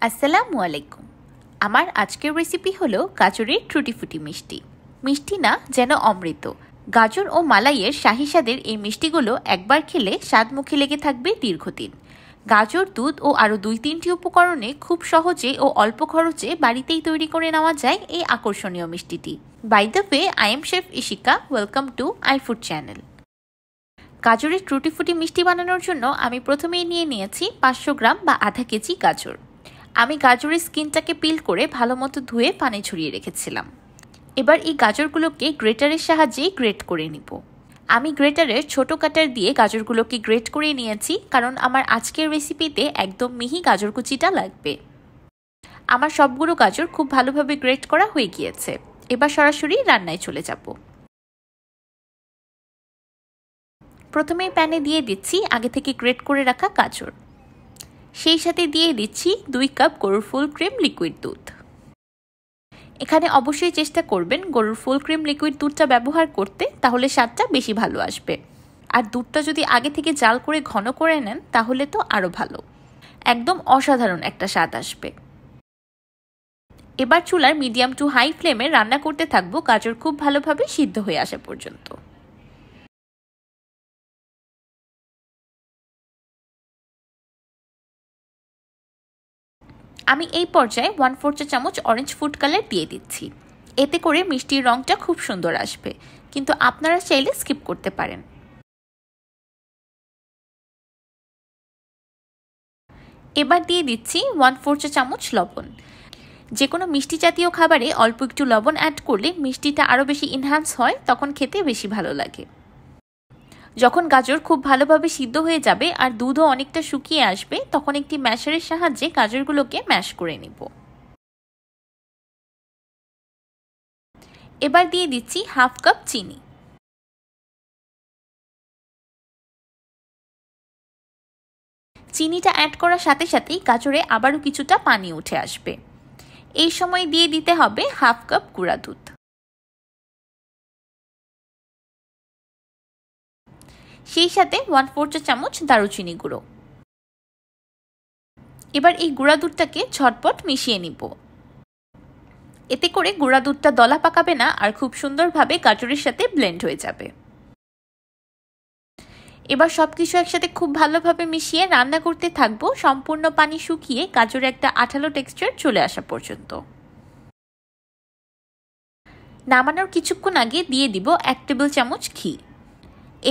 আসসালামু আলাইকুম। আমার আজকের রেসিপি হলো গাজরের টুটি ফুটি মিষ্টি। মিষ্টি না যেন অমৃত। গাজর ও মালাইয়ের শাহী স্বাদের এই মিষ্টিগুলো একবার খেলে স্বাদ মুখে লেগে থাকবে দীর্ঘদিন। গাজর, দুধ ও আরও ২-৩টি উপকরণে খুব সহজে ও অল্প খরচে বাড়িতেই তৈরি করে নেওয়া যায় এই আকর্ষণীয় মিষ্টিটি। By the way, I am chef Ishika. Welcome to I food channel. গাজরের টুটি ফুটি মিষ্টি বানানোর জন্য আমি প্রথমেই নিয়েছি ৫০০ গ্রাম বা আধা কেজি গাজর। আমি গাজরের স্কিনটাকে পিল করে ভালো মতো ধুয়ে পানি ঝরিয়ে রেখেছিলাম। এবার এই গাজরগুলোকে গ্রেটারের সাহায্যেই গ্রেট করে নিব। আমি গ্রেটারের ছোট কাটার দিয়ে গাজরগুলোকে গ্রেট করে নিয়েছি, কারণ আমার আজকের রেসিপিতে একদম মিহি গাজর কুচিটা লাগবে। আমার সবগুলো গাজর খুব ভালোভাবে গ্রেট করা হয়ে গিয়েছে। এবার সরাসরি রান্নায় চলে যাব। প্রথমেই প্যানে দিয়ে দিচ্ছি আগে থেকে গ্রেট করে রাখা গাজর। সেই সাথে দিয়ে দিচ্ছি ২ কাপ গরুর ফুল ক্রিম লিকুইড দুধ। এখানে অবশ্যই চেষ্টা করবেন গরুর ফুল ক্রিম লিকুইড দুধটা ব্যবহার করতে, তাহলে স্বাদটা বেশি ভালো আসবে। আর দুধটা যদি আগে থেকে জাল করে ঘন করে নেন তাহলে তো আরও ভালো, একদম অসাধারণ একটা স্বাদ আসবে। এবার চুলার মিডিয়াম টু হাই ফ্লেমে রান্না করতে থাকবো গাজর খুব ভালোভাবে সিদ্ধ হয়ে আসা পর্যন্ত। আমি এই পর্যায়ে 1/4 চা চামচ অরেঞ্জ ফুড কালার দিয়ে দিচ্ছি। এতে করে মিষ্টির রংটা খুব সুন্দর আসবে, কিন্তু আপনারা চাইলে স্কিপ করতে পারেন। এবার দিয়ে দিচ্ছি 1/4 চা চামচ লবণ। যে কোনো মিষ্টি জাতীয় খাবারে অল্প একটু লবণ অ্যাড করলে মিষ্টিটা আরও বেশি ইনহ্যান্স হয়, তখন খেতে বেশি ভালো লাগে। যখন গাজর খুব ভালোভাবে সিদ্ধ হয়ে যাবে আর দুধও অনেকটা শুকিয়ে আসবে, তখন একটি ম্যাশারের সাহায্যে গাজরগুলোকে ম্যাশ করে নিব। এবার দিয়ে দিচ্ছি 1/2 কাপ চিনি। চিনিটা অ্যাড করার সাথে সাথেই গাজরে আবারও কিছুটা পানি উঠে আসবে। এই সময় দিয়ে দিতে হবে 1/2 কাপ গুঁড়া দুধ। সেই সাথে 1/4 চা চামচ দারুচিনি গুঁড়ো। এবার এই গুঁড়া দুধটাকে ঝটপট মিশিয়ে নিব। এতে করে গুঁড়া দুধটা দলা পাকাবে না আর খুব সুন্দরভাবে গাজরের সাথে ব্লেন্ড হয়ে যাবে। এবার সবকিছু একসাথে খুব ভালোভাবে মিশিয়ে রান্না করতে থাকবো সম্পূর্ণ পানি শুকিয়ে গাজরে একটা আঠালো টেক্সচার চলে আসা পর্যন্ত। নামানোর কিছুক্ষণ আগে দিয়ে দিব 1 টেবিল চামচ ঘি।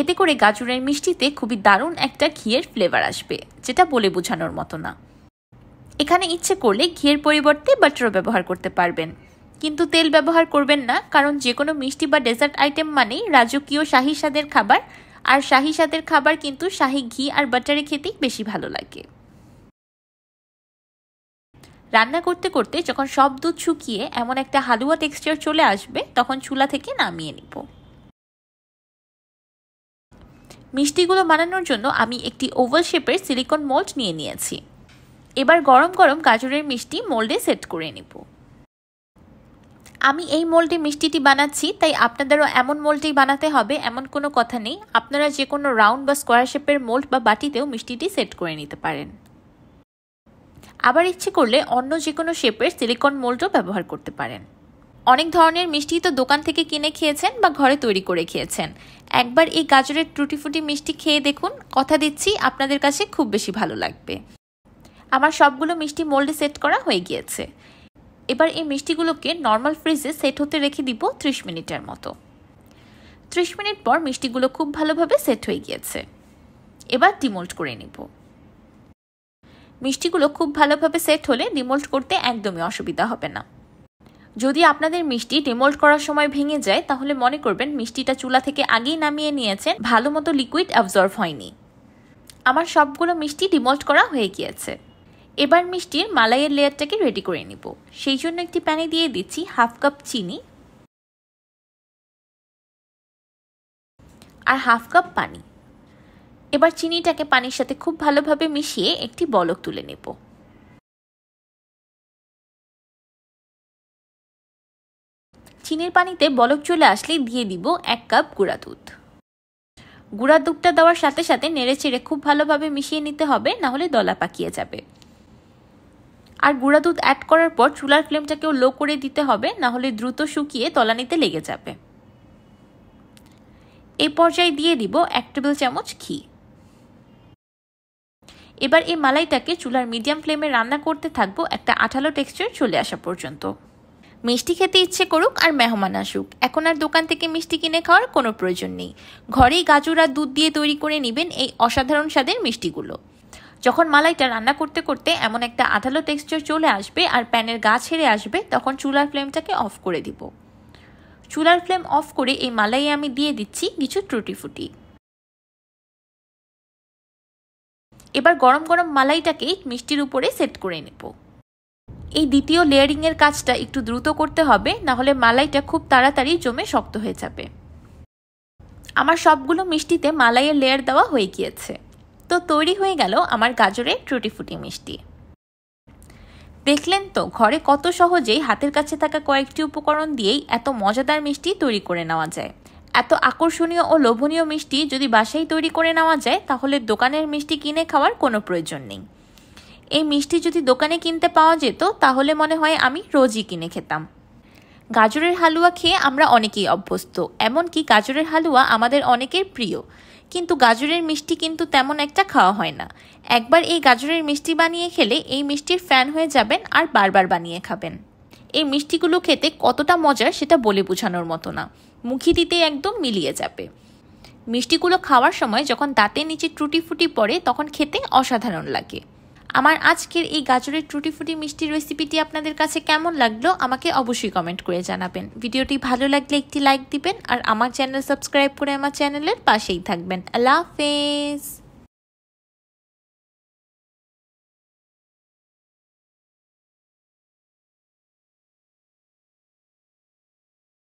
এতে করে গাজরের মিষ্টিতে খুবই দারুণ একটা ঘিয়ের ফ্লেভার আসবে, যেটা বলে বোঝানোর মতো না। এখানে ইচ্ছে করলে ঘিয়ের পরিবর্তে বাটারও ব্যবহার করতে পারবেন, কিন্তু তেল ব্যবহার করবেন না, কারণ যে কোনো মিষ্টি বা ডেজার্ট আইটেম মানেই রাজকীয় শাহী স্বাদের খাবার, আর শাহী স্বাদের খাবার কিন্তু শাহী ঘি আর বাটারে খেতেই বেশি ভালো লাগে। রান্না করতে করতে যখন সব দুধ শুকিয়ে এমন একটা হালুয়া টেক্সচার চলে আসবে, তখন চুলা থেকে নামিয়ে নিব। মিষ্টিগুলো বানানোর জন্য আমি একটি ওভাল শেপের সিলিকন মোল্ড নিয়েছি। এবার গরম গরম গাজরের মিষ্টি মোল্ডে সেট করে নিব। আমি এই মোল্ডে মিষ্টিটি বানাচ্ছি, তাই আপনাদেরও এমন মোল্ডেই বানাতে হবে এমন কোনো কথা নেই। আপনারা যে কোনো রাউন্ড বা স্কোয়ার শেপের মোল্ড বা বাটিতেও মিষ্টিটি সেট করে নিতে পারেন। আবার ইচ্ছে করলে অন্য যে কোনো শেপের সিলিকন মোল্ডও ব্যবহার করতে পারেন। অনেক ধরনের মিষ্টি তো দোকান থেকে কিনে খেয়েছেন বা ঘরে তৈরি করে খেয়েছেন। একবার এই গাজরের টুটি ফুটি মিষ্টি খেয়ে দেখুন, কথা দিচ্ছি আপনাদের কাছে খুব বেশি ভালো লাগবে। আমার সবগুলো মিষ্টি মোল্ডে সেট করা হয়ে গিয়েছে। এবার এই মিষ্টিগুলোকে নর্মাল ফ্রিজে সেট হতে রেখে দিব 30 মিনিটের মতো। 30 মিনিট পর মিষ্টিগুলো খুব ভালোভাবে সেট হয়ে গিয়েছে। এবার ডিমোল্ড করে নিব। মিষ্টিগুলো খুব ভালোভাবে সেট হলে ডিমোল্ড করতে একদমই অসুবিধা হবে না। যদি আপনাদের মিষ্টি ডিমোল্ড করার সময় ভেঙে যায়, তাহলে মনে করবেন মিষ্টিটা চুলা থেকে আগেই নামিয়ে নিয়েছেন, ভালো মতো লিকুইড অ্যাবজর্ব হয়নি। আমার সবগুলো মিষ্টি ডিমোল্ড করা হয়ে গিয়েছে। এবার মিষ্টির মালাইয়ের লেয়ারটাকে রেডি করে নিব। সেই জন্য একটি প্যানে দিয়ে দিচ্ছি 1/2 কাপ চিনি আর 1/2 কাপ পানি। এবার চিনিটাকে পানির সাথে খুব ভালোভাবে মিশিয়ে একটি বলক তুলে নেব। চিনির পানিতে বলক চলে আসলে দিয়ে দিব 1 কাপ গুঁড়া দুধ। গুঁড়া দুধটা দেওয়ার সাথে সাথে নেড়েচেড়ে খুব ভালোভাবে মিশিয়ে নিতে হবে, না হলে দলা পাকিয়ে যাবে। আর গুঁড়া দুধ অ্যাড করার পর চুলার ফ্লেমটাকেও লো করে দিতে হবে, না হলে দ্রুত শুকিয়ে তলানিতে লেগে যাবে। এই পর্যায়ে দিয়ে দিব 1 টেবিল চামচ ঘি। এবার এই মালাইটাকে চুলার মিডিয়াম ফ্লেমে রান্না করতে থাকবো একটা আঠালো টেক্সচার চলে আসা পর্যন্ত। মিষ্টি খেতে ইচ্ছে করুক আর মেহমান আসুক, এখন আর দোকান থেকে মিষ্টি কিনে খাওয়ার কোনো প্রয়োজন নেই। ঘরেই গাজর আর দুধ দিয়ে তৈরি করে নেবেন এই অসাধারণ স্বাদের মিষ্টিগুলো। যখন মালাইটা রান্না করতে করতে এমন একটা আঠালো টেক্সচার চলে আসবে আর প্যানের গা ছেড়ে আসবে, তখন চুলার ফ্লেমটাকে অফ করে দিব। চুলার ফ্লেম অফ করে এই মালাইয়ে আমি দিয়ে দিচ্ছি কিছু টুটি ফুটি। এবার গরম গরম মালাইটাকে মিষ্টির উপরে সেট করে নেব। এই দ্বিতীয় লেয়ারিং এর কাজটা একটু দ্রুত করতে হবে, না হলে মালাইটা খুব তাড়াতাড়ি জমে শক্ত হয়ে যাবে। আমার সবগুলো মিষ্টিতে মালাইয়ের লেয়ার দেওয়া হয়ে গিয়েছে। তো তৈরি হয়ে গেল আমার গাজরের টুটি ফুটি মিষ্টি। দেখলেন তো ঘরে কত সহজেই হাতের কাছে থাকা কয়েকটি উপকরণ দিয়েই এত মজাদার মিষ্টি তৈরি করে নেওয়া যায়। এত আকর্ষণীয় ও লোভনীয় মিষ্টি যদি বাসায় তৈরি করে নেওয়া যায়, তাহলে দোকানের মিষ্টি কিনে খাওয়ার কোনো প্রয়োজন নেই। এই মিষ্টি যদি দোকানে কিনতে পাওয়া যেত, তাহলে মনে হয় আমি রোজই কিনে খেতাম। গাজরের হালুয়া খেয়ে আমরা অনেকেই অভ্যস্ত, এমনকি গাজরের হালুয়া আমাদের অনেকের প্রিয়। কিন্তু গাজরের মিষ্টি কিন্তু তেমন একটা খাওয়া হয় না। একবার এই গাজরের মিষ্টি বানিয়ে খেলে এই মিষ্টির ফ্যান হয়ে যাবেন আর বারবার বানিয়ে খাবেন। এই মিষ্টিগুলো খেতে কতটা মজার সেটা বলে বোঝানোর মতো না, মুখে দিতে একদম মিলিয়ে যাবে। মিষ্টিগুলো খাওয়ার সময় যখন দাঁতের নিচে টুটি ফুটি পড়ে, তখন খেতে অসাধারণ লাগে। আমার আজকের এই গাজরের টুটি ফুটি মিষ্টির রেসিপিটি আপনাদের কাছে কেমন লাগলো আমাকে অবশ্যই কমেন্ট করে জানাবেন। ভিডিওটি ভালো লাগলে একটি লাইক দিবেন আর আমার চ্যানেল সাবস্ক্রাইব করে আমার চ্যানেলের পাশেই থাকবেন। আল্লাহ হাফেজ।